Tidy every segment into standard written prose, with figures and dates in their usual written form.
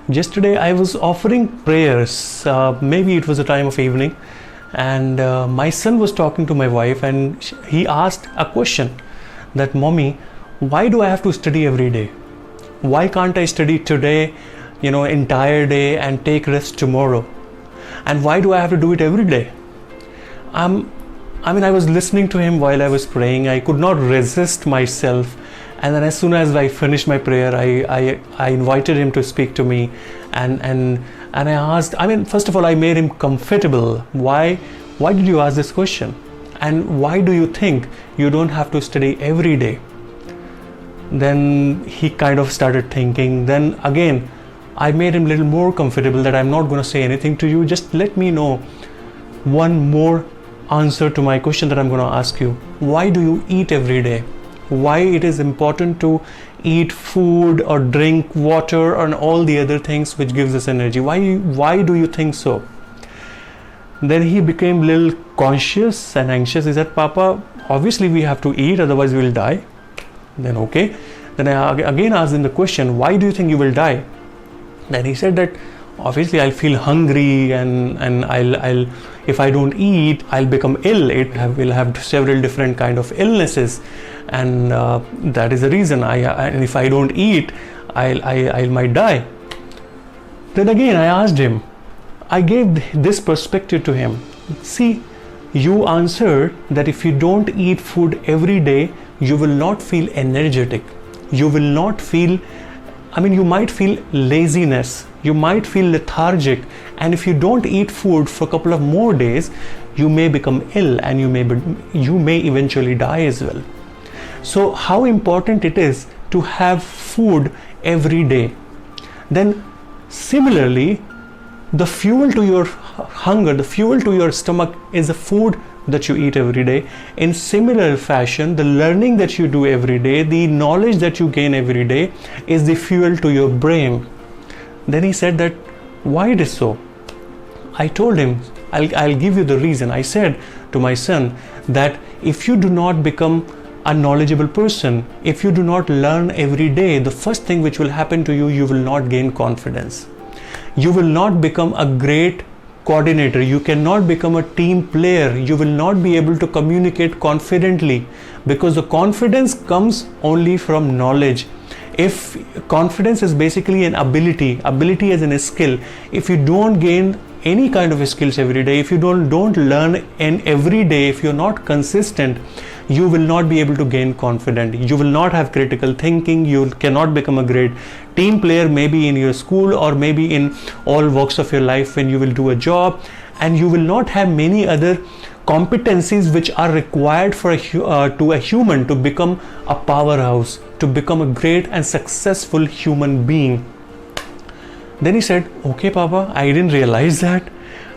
Yesterday I was offering prayers. Maybe it was a time of evening, and my son was talking to my wife, and he asked a question that, "Mommy, why do I have to study every day? Why can't I study today, entire day and take rest tomorrow? And why do I have to do it every day?" I was listening to him while I was praying. I could not resist myself. And then as soon as I finished my prayer, I invited him to speak to me, and I asked, first of all, I made him comfortable. Why did you ask this question? And why do you think you don't have to study every day? Then he kind of started thinking. Then again, I made him a little more comfortable that I'm not going to say anything to you. Just let me know one more answer to my question that I'm going to ask you. Why do you eat every day? Why it is important to eat food or drink water and all the other things which gives us energy? Why do you think so? Then he became a little conscious and anxious. He said, "Papa, obviously we have to eat, otherwise we will die." Then okay. Then I again asked him the question, "Why do you think you will die?" Then he said that obviously I'll feel hungry, and I'll if I don't eat, I'll become ill. Will have several different kind of illnesses, and that is the reason. And if I don't eat, I might die. Then again I asked him. I gave this perspective to him. See, you answered that if you don't eat food every day, you will not feel energetic. You will not feel. You might feel laziness. You might feel lethargic, and if you don't eat food for a couple of more days, you may become ill, and you may eventually die as well. So how important it is to have food every day. Then similarly, the fuel to your hunger, the fuel to your stomach is the food that you eat every day. In similar fashion, the learning that you do every day, the knowledge that you gain every day is the fuel to your brain. Then he said that, why it is so? I told him, I'll give you the reason. I said to my son that if you do not become a knowledgeable person, if you do not learn every day, the first thing which will happen to you, you will not gain confidence. You will not become a great coordinator. You cannot become a team player. You will not be able to communicate confidently, because the confidence comes only from knowledge. If confidence is basically an ability as a skill, if you don't gain any kind of skills every day, if you don't learn in every day, if you're not consistent, you will not be able to gain confidence. You will not have critical thinking. You cannot become a great team player, maybe in your school or maybe in all walks of your life when you will do a job, and you will not have many other competencies which are required for to a human to become a powerhouse, to become a great and successful human being. Then he said, "Okay, Papa, I didn't realize that.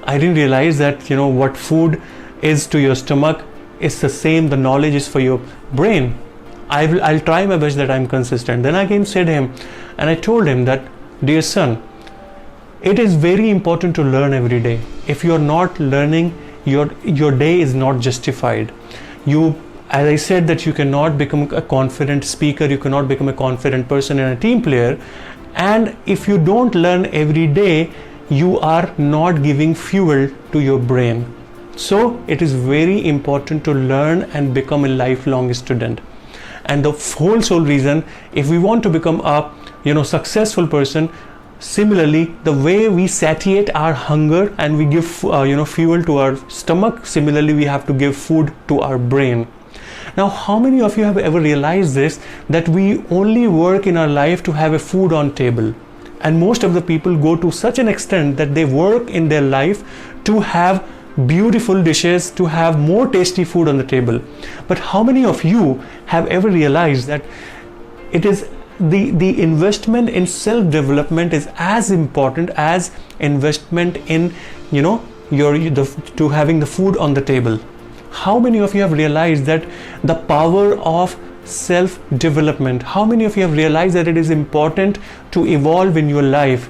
I didn't realize that what food is to your stomach is the same. The knowledge is for your brain. I'll try my best that I'm consistent." Then I again said to him, and I told him that, "Dear son, it is very important to learn every day. If you're not learning, your day is not justified. As I said, that you cannot become a confident speaker, you cannot become a confident person and a team player. And if you don't learn every day, you are not giving fuel to your brain. So it is very important to learn and become a lifelong student." And the whole sole reason, if we want to become a successful person, similarly, the way we satiate our hunger and we give fuel to our stomach, similarly we have to give food to our brain. Now, how many of you have ever realized this, that we only work in our life to have a food on table? And most of the people go to such an extent that they work in their life to have beautiful dishes, to have more tasty food on the table. But how many of you have ever realized that it is the investment in self-development is as important as investment in to having the food on the table? How many of you have realized that the power of self-development? How many of you have realized that it is important to evolve in your life?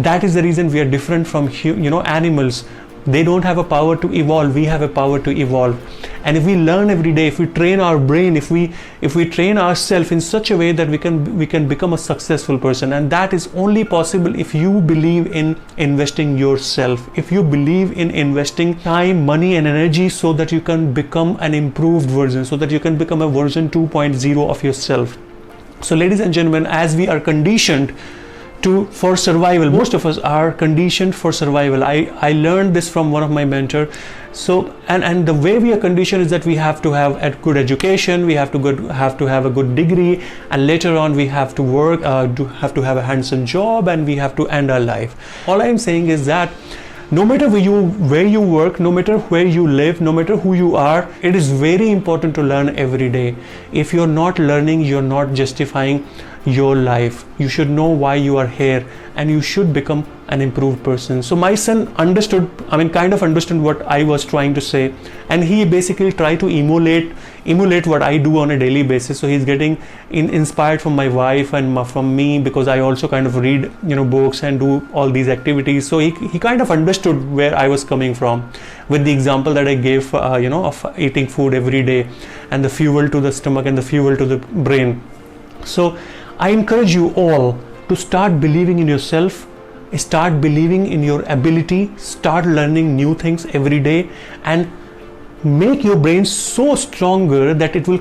That is the reason we are different from animals. They don't have a power to evolve. We have a power to evolve. And if we learn every day, if we train our brain, if we train ourselves in such a way that we can become a successful person, and that is only possible if you believe in investing yourself, if you believe in investing time, money and energy so that you can become an improved version, so that you can become a version 2.0 of yourself. So ladies and gentlemen, as we are conditioned for survival, most of us are conditioned for survival. I learned this from one of my mentors. So and the way we are conditioned is that we have to have a good education, we have to have a good degree, and later on we have to work, have to have a handsome job, and we have to end our life. All I am saying is that no matter where you work, no matter where you live, no matter who you are, it is very important to learn every day. If you're not learning, you're not justifying your life. You should know why you are here, and you should become an improved person. So my son kind of understood what I was trying to say, and he basically tried to emulate what I do on a daily basis. So he's getting inspired from my wife and from me, because I also kind of read books and do all these activities. So he kind of understood where I was coming from with the example that I gave of eating food every day, and the fuel to the stomach and the fuel to the brain. So I encourage you all to start believing in yourself, start believing in your ability, start learning new things every day, and make your brain so stronger that it will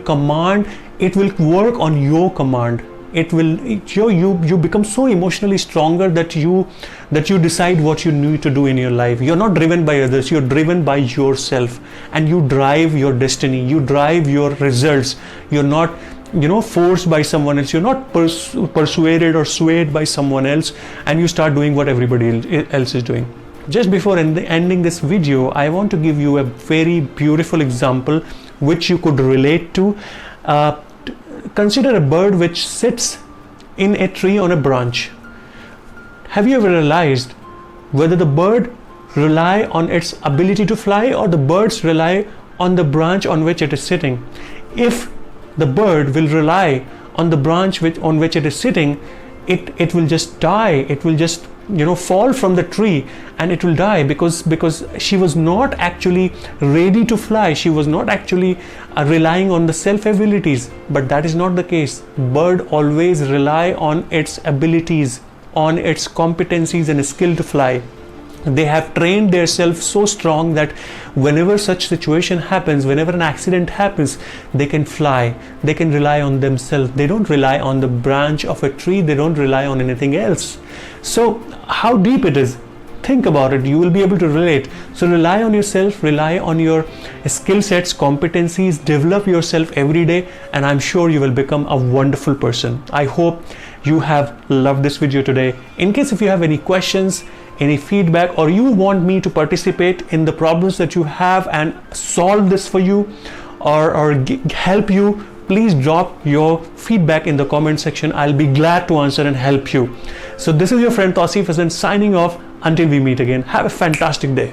work on your command. You become so emotionally stronger that you decide what you need to do in your life. You're not driven by others, you're driven by yourself, and you drive your destiny, you drive your results. You're not forced by someone else, you're not persuaded or swayed by someone else, and you start doing what everybody else is doing. Just before ending this video, I want to give you a very beautiful example which you could relate to. Consider a bird which sits in a tree on a branch. Have you ever realized whether the bird rely on its ability to fly, or the birds rely on the branch on which it is sitting? If the bird will rely on the branch on which it is sitting, it will just die. It will just fall from the tree, and it will die because she was not actually ready to fly. She was not actually relying on the self abilities. But that is not the case. Bird always rely on its abilities, on its competencies and skill to fly. They have trained themselves so strong that whenever such situation happens, whenever an accident happens, they can fly. They can rely on themselves. They don't rely on the branch of a tree. They don't rely on anything else. So how deep it is? Think about it. You will be able to relate. So rely on yourself, rely on your skill sets, competencies, develop yourself every day, and I'm sure you will become a wonderful person. I hope you have loved this video today. In case if you have any questions, any feedback, or you want me to participate in the problems that you have and solve this for you, or help you, please drop your feedback in the comment section. I'll be glad to answer and help you. So this is your friend Tausif Hasan signing off. Until we meet again, have a fantastic day.